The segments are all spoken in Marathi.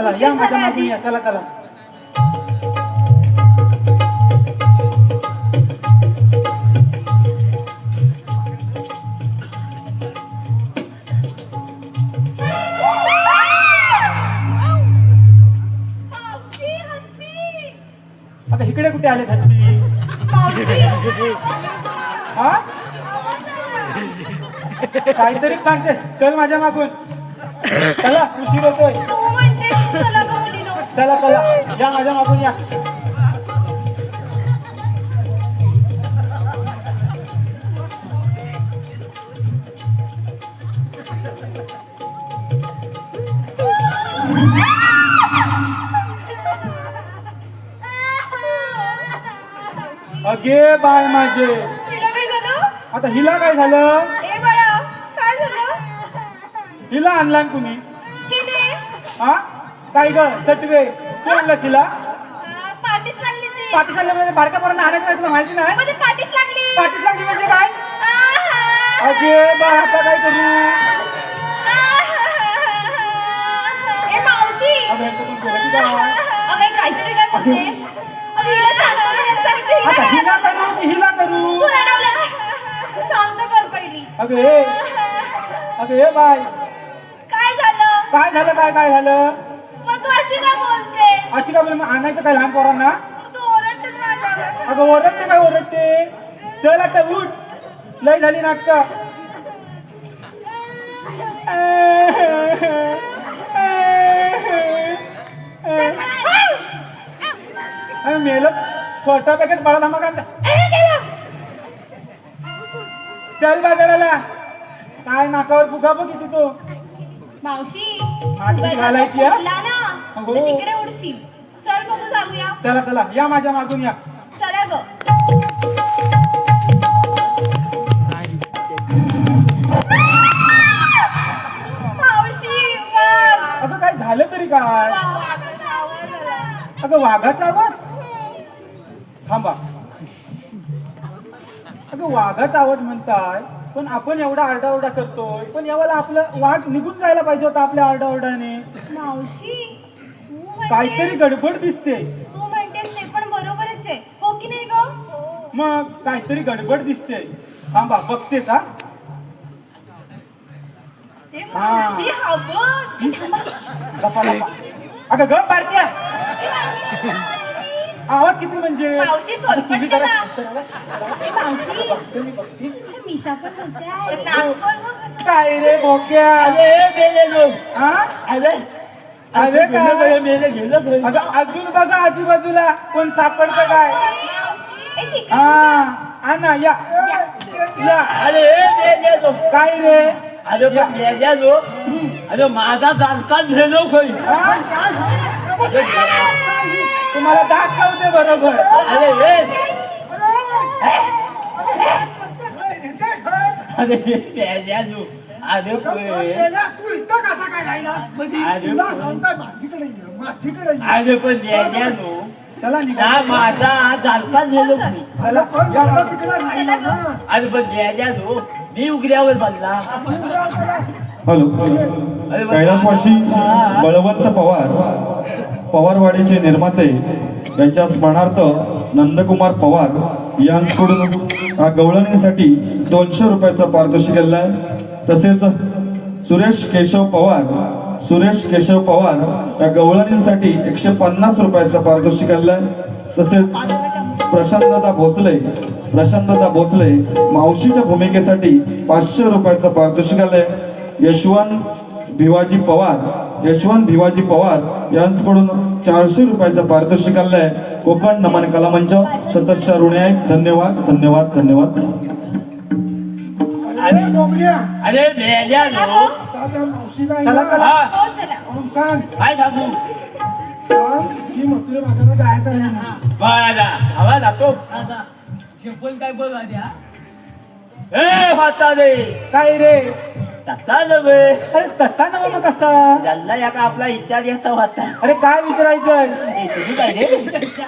चला या माझ्या मागून या. चला चला. आता इकडे कुठे आले हत्ती? हा काहीतरी सांगते. चल माझ्या मागून. चला उशीर होतोय. चला चला या माझ्या मागून या. अगे बाय माझे. आता हिला काय झालं? हिला आणला कुणी? हा काय ग सटवे तू आणलं तिला? पाठी चालली बारक्या पोरांना आणायचं नाही तुला माहिती नाही? पाठीच लागली म्हणजे काय? अगे बा आता काय करू? आता हिला करू की हिला करू? अगे अगे हे बाय काय झालं? काय झालं? काय झालं? मग तू अशी का बोलते? अशी का बोल? आणायचं काय लहान पोरांना? तू ओरडतेस माझ्यावर. अगं ओरडते काय ओरडते? चल आता उठ. लय झाली नाटक. मेलं छोटा पॅकेट बडा धमाका. चल बाजाराला. काय नाकावर फुगा बघ किती तो. मावशी माझी तू घालायची गजरा आहे? फुटला ना हो. तर तिकडे उडशील. चल बघू जाऊया. चला चला या माझ्या मागून या. चला ग. मावशी बघ. अगं काय झालं तरी काय? वाघाचा आवाज आला. अगं वाघाचा आवाज? थांबा. अगं वाघाचा आवाज म्हणताय पण आपण एवढा आरडाओरडा करतोय पण यावेळेला आपलं वाघ निघून जायला पाहिजे होता आपल्या आरडाओरडाने. मावशी काहीतरी गडबड दिसते. तू म्हणतेस ते पण बरोबरच आहे हो की नाही ग? मग काहीतरी गडबड दिसते. थांबा बघतेस हा. ते मावशी हा बघ. गप्पा गप्पा. अगं गप पार्ट्या. आवाज किती म्हणजे? मावशी आता तुम्ही सोलकट जरा- ए, मावशी बघते मी बघते. मिशा पण होते आहे. नाक पण बघ कसं. काय रे बोक्या? हा? अरे काय? अगं अजून बघा आजूबाजूला कोण सापडतं काय? ए, तिकडे हा आणा या या. काय रे? अरे माझा दालका झालो काही. हा? तुम्हाला दाखवते बरोबर. अरे प्याजालो. अरे तू इथं कसा काय राहिला? तुला सांगताय माझीकडे पण प्याजालो चला निघा. माझा दालका झालो मी. चला पण या. मला तिकडे राहिला ना. अरे पण प्याजालो मी उघड्यावर बांधला. हॅलो कैलासवासी बळवंत पवार पवारवाडीचे निर्माते यांच्या स्मरणार्थ नंदकुमार पवार यांकडून हा गवळणीसाठी 200 रुपयाचा पारितोषिक दिला आहे. तसेच सुरेश केशव पवार या गवळणीसाठी 150 रुपयाचा पारितोषिक दिला आहे. तसेच प्रशांतदा भोसले मावशीच्या भूमिकेसाठी 500 रुपयाचा पारितोषिक दिले. यशवंत भिवाजी पवार यांच्याकडून 400 रुपयाचा पारितोषिक आलंय. कोकण नमन कला मंच शतशः ऋणी आहे. धन्यवाद धन्यवाद धन्यवाद. अरे प्याजालो दादा मावशीला आहे चला ना. चला. हो चला. मग सांग काय सांगू? सांग की मथुरे बाजारात जायचं नाही ना. बघा आवाज जातो. काय रे? तसा नव्हे. अरे तसा नव्हे मग कसा? ज्यांना या का आपला विचार येता होता. अरे काय विचारायचं? तुझी काय रे?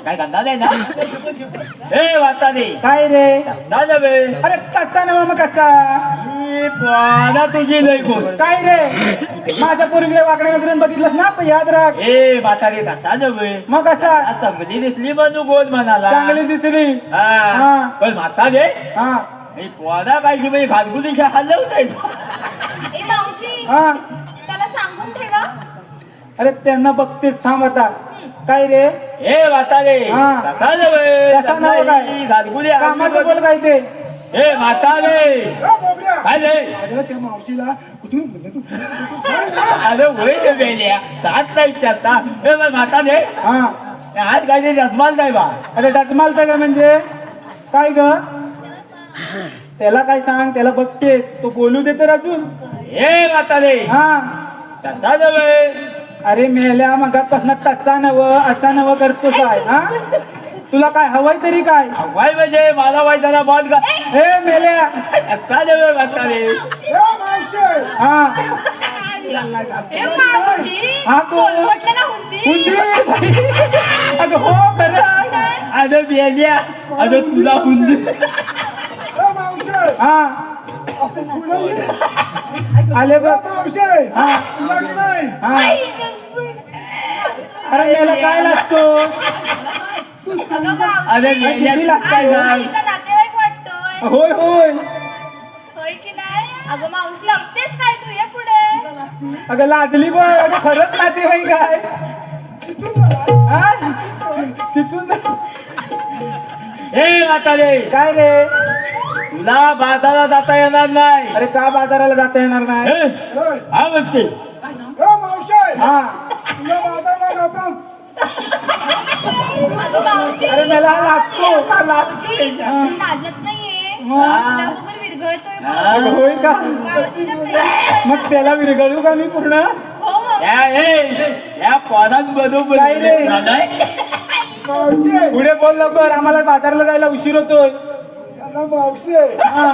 काय धंदा नाही ना? हे वाताने काय रे? धंदा नव्हे. अरे तसा नव्हे मग कसा? पोरा तुझी लय बोल काय रे माझ्या पोरीकडे वाकड्या नजरेने बघितलंस ना तर याद राख. ए म्हातारे तसा नव्हे मग कसा चांगली दिसली म्हणू गोल म्हणाला चांगली दिसली. हा हा. पण म्हातारे हा मी पोरा पाहिजे म्हणजे घालगुलीच्या हल्लवत आहे ए मावशी हा त्याला सांगून ठेवा. अरे त्यांना बघतेस थांब आता. काय रे ए म्हातारे हा. तसा नव्हे तसा नव्हे काय? घालगुली कामाचं बोल काय ते. ए म्हातारे ए, बोबड्या. काय रे अरे त्या मावशीला कुठून अरे वय रे बेल्या सात नाही विचारता ए बा म्हातारे हा आज काय ते जन्माल नाही बा अरे डटमालता का म्हणजे काय ग त्याला काय सांग त्याला बघते तो बोलू दे तर अजून. ए म्हातारे हा तसा नव्हे अरे मेल्या मगापासून तसा नव असा नव करतो काय. हा तुला काय हवंय तरी काय. वाय म्हणजे मला वाय जरा बॉल का हे मेल्या तसा नव्हे म्हातारे ए, मावशी हा ए मावशी हा, तो- सोलवटलं ना हुंदी. हुंदी अगं हो खरं. अरे बेल्या अरे तुला हुंदी ए, मावशी हा असं पुढं आले ए, बघ. मावशी हा तुला की नाही हा अरे याला काय लागतो. अगं मावशी, अरे बेल्या काय झालं? तिचा नातेवाईक वाटतोय. होय होय होय की नाही? अगं मावशी लपतेस काय तू ये पुढे. अगं लागली बघ. अगं खरंच नातेवाईक काय. हा तिथून ए म्हातारे काय रे तुला बाजारात जाता येणार नाही अरे का बाजाराला जाता येणार नाही. ए, ए, हा म्हणते ए, मावशी हा तुला बाजारला जातो अगं मावशी, अरे मला लागतो मावशी, तू लाजत नाहीये. तुला बघून विरघळतोय बघ. अगं होय का मावशीला प्रेम. मग त्याला विरघळू का मी पूर्ण. हो मावशी. या पोरात बरोबर काय रे? मावशी पुढे बोल लवकर आम्हाला बाजारला जायला उशीर होतोय. याला मावशी हा.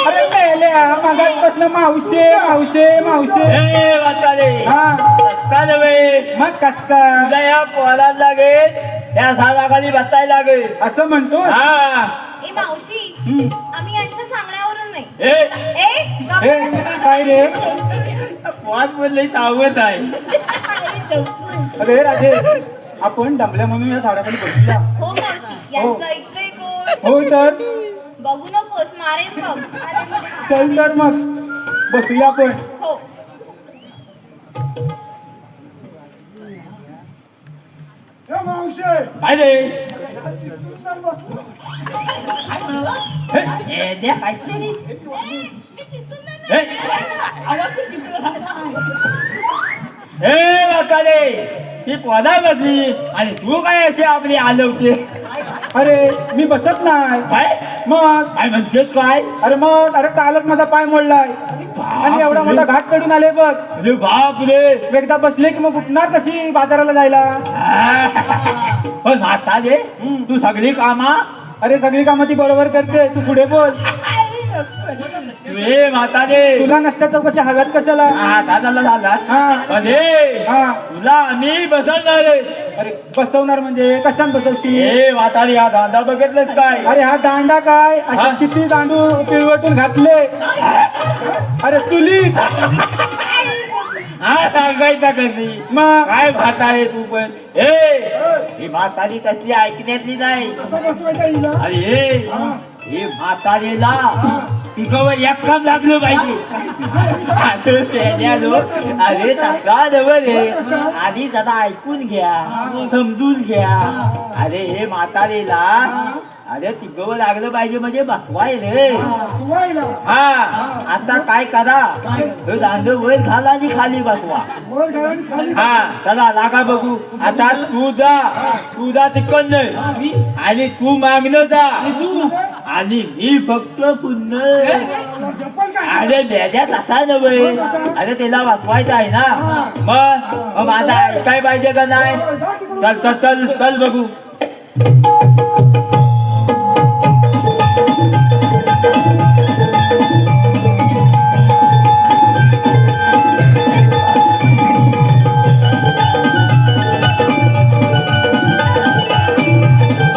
अरे मेल्या मगाचपासून मावशे मावशे मावशे. ए म्हातारे हा रस्ता नव्हे मग कसा तुला या पोरात लागेल त्या झाडाखाली बसायला लागेल असं म्हणतो. हा ए मावशी, आम्ही यांच्या सांगण्यावरून नाही. ए ए गप्प. हे काय रे पोहात बोलले सावत आहे अरे राजे आपण डंबल्या म्हणून या झाडाखाली बसूया. हो मावशी, यांचं ऐकलंय कोण? हो तर बघू नकोस, मारेन बघ. चल तर मग बसूया आपण. हो. ए, मावशी काय रे सुंदर बसलो ए, द्या काय ते? मी चिचून देणार. ए, ए म्हातारे ती पोदा बसली आणि तू काय अशी आपली आलवते अरे मी बसत नाही. काय मग काय म्हणते काय अरे मग अरे कालच माझा पाय मोडलाय आणि एवढा मोठा घाट चढून आले बघ. अरे बाप रे एकदा बसले की मग उठणार कशी बाजाराला जायला. पण म्हातारे तू सगळी कामा अरे सगळी कामं ती बरोबर करते. तू पुढे बोल. ए म्हातारे तुला नसत्या चौकशी हव्यात कशाला. हा दादाला झाला हा अरे हा तुला आम्ही बसवणार आहे. अरे बसवणार म्हणजे कशात बसवशी. ए म्हातारी हा दादा बघितलंच काय अरे हा दांडा काय हा? असे किती दांडू पिळवटून घातले. अरे चुली हा सांगायचा कशी मग काय म्हातारे तू पण ए ही म्हातारी कसली ऐकण्यातली नाही कसं बसवायचा हिला अरे हे म्हातारीला तिकवर एक काम लागलं पाहिजे आता त्याच्यालो, अरे तसा जवळ आधी जरा ऐकून घ्या समजून घ्या. अरे हे म्हातारीला अरे तिकवर लागलं पाहिजे म्हणजे बसवाय रे. सुवायला हा आता काय करा हे दांडं वर घाला आणि खाली बसवा. वर घालून खाली हा चला लागा बघू. आता तू जा तिकडनं आणि तू मागणं जा आणि मी फक्त पुन्हा. जपल काय अरे बेद्या तसा नव्हे अरे त्याला वाचवायचं आहे ना. मग माझा ऐकाय पाहिजे का नाही. चल चल चल चल बघू.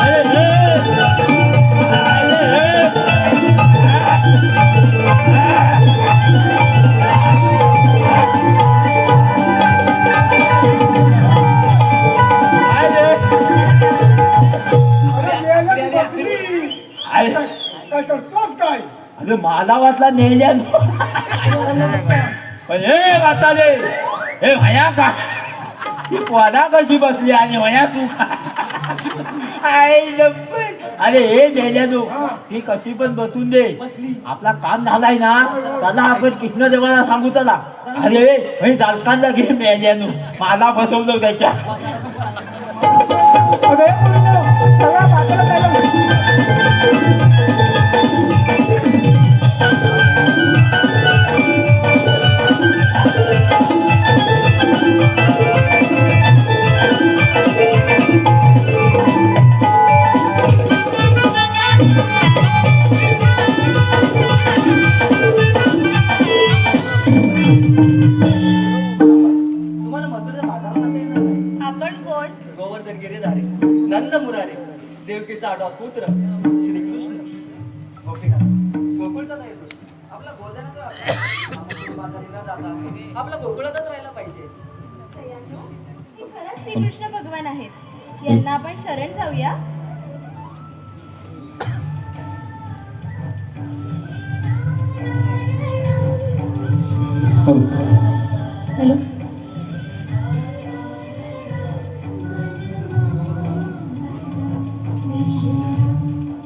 अरे म्हटलं मला वाटला नेल्या हे म्हातारे हे भया का ती पोना कशी बसली आणि भया तू का अरे हे नेल्या तू ती कशी पण बसून दे आपला काम झालाय ना त्याला आपण कृष्णदेवाला सांगू त्याला अरे मी चालकांना घे मेल्यानू मला बसवलं त्याच्या अगं, हे मुलींनो, चला बाजारात जायला. तुम्हाला मथुरेच्या बाजारात जाता येणार नाही. आपण कोण? गोवर्धन गिरीधारी नंद मुरारी देवकीचा आडवा पुत्र श्रीकृष्ण गोपिका गोकुळचा दैव आपला गोवर्धनाचा बाजारी न जाता आपला गोकुळातच राहायला पाहिजे. हे खरंच श्रीकृष्ण भगवान आहेत. यांना आपण शरण जाऊया. हॅलो. हॅलो